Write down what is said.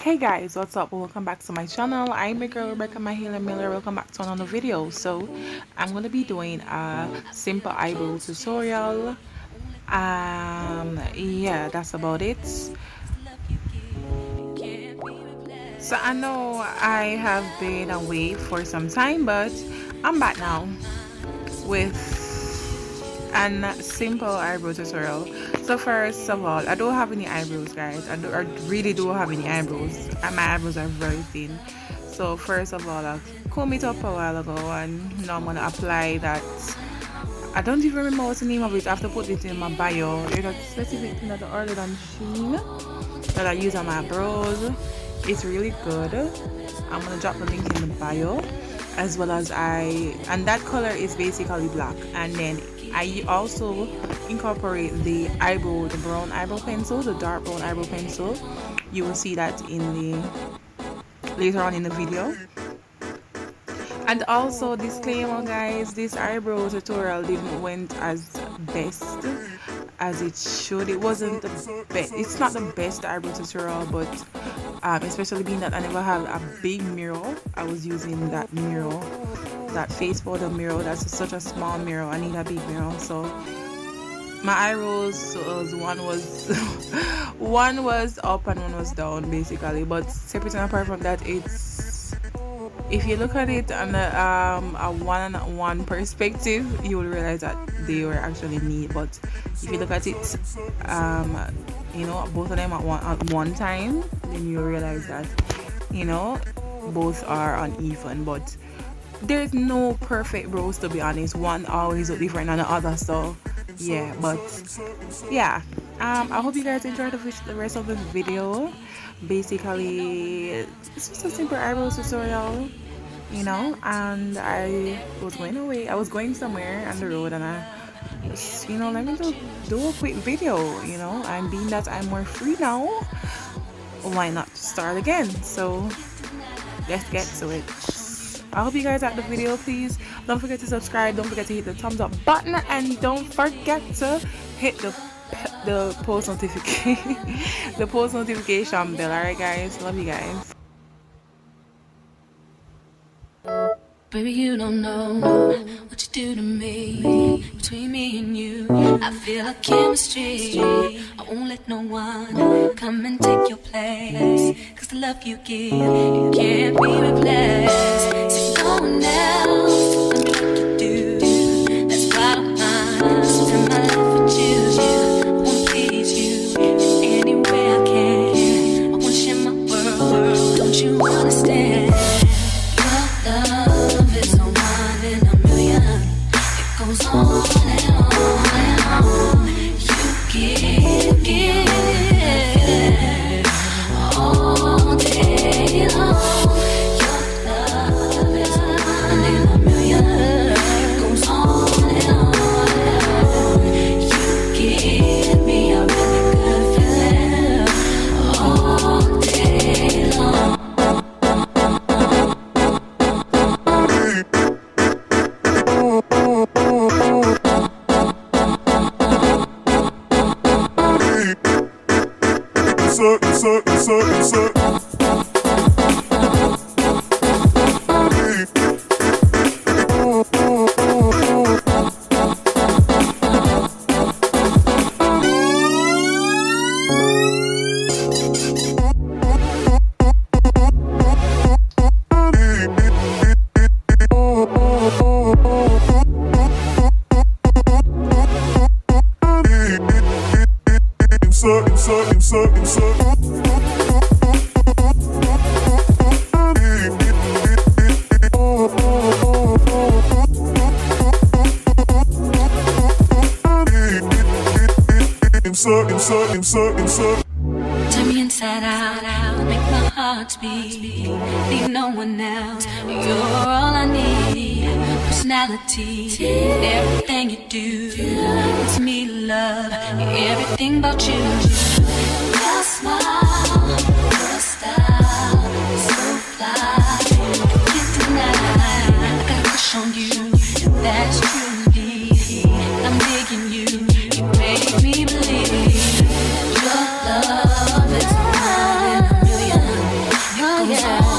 Hey guys, what's up? Welcome back to my channel. I'm your girl Rebecca Miller. Welcome back to another video. So I'm gonna be doing a simple eyebrow tutorial. Yeah, that's about it. So I know I have been away for some time, but I'm back now with an simple eyebrow tutorial. So first of all, I don't have any eyebrows, guys. I really don't have any eyebrows, and my eyebrows are very thin. So first of all, I combed it up a while ago, and now I'm gonna apply that. I don't even remember what's the name of it. I have to put it in my bio. It's a specific thing that I ordered on Shein that I use on my brows. It's really good. I'm gonna drop the link in the bio, as well as and that color is basically black. And then I also incorporate the brown eyebrow pencil, the dark brown eyebrow pencil. You will see that later on in the video. And also, disclaimer, guys, this eyebrow tutorial didn't went as best as it should. It wasn't the best. It's not the best eyebrow tutorial, but especially being that I never have a big mirror, I was using that mirror, that face powder mirror. That's such a small mirror. I need a big mirror. So my eyebrows one was one was up and one was down, basically. But separate and apart from that, if you look at it on a one-on-one perspective, you will realize that they were actually neat. But if you look at it, both of them at one time, then you realize that, both are uneven. But there's no perfect brows, to be honest. One always look different than the other. So yeah, but yeah, I hope you guys enjoyed the rest of this video. Basically, it's just a simple eyebrow tutorial, and I was going away. I was going somewhere on the road, and I just, let me do a quick video, and being that I'm more free now, why not start again? So let's get to it. I hope you guys like the video. Please don't forget to subscribe, don't forget to hit the thumbs up button, and don't forget to hit the post notification bell. Alright guys, love you guys. Baby, you don't know what you do to me. Between me and you, I feel like chemistry. I won't let no one come and take your place. Cause the love you give, it can't be replaced. So no one else can do like you do. That's why I'm spend my life with you. I wanna please you in any way I can. I wanna share my world, don't you understand? Your love is a one in a million. It goes on and on and on. You give all day long. Your love is a one in a million. It goes on and on and on. You give me a really good feeling all day long. Turn me inside out, make my heart beat. Need no one else, you're all I need. Personality, everything you do, it's me love, everything about you. Your smile, your style, so fly, I can't deny. I got a crush on you, that's truly. I'm digging you, you make me believe. Your love is a one in a million. yeah.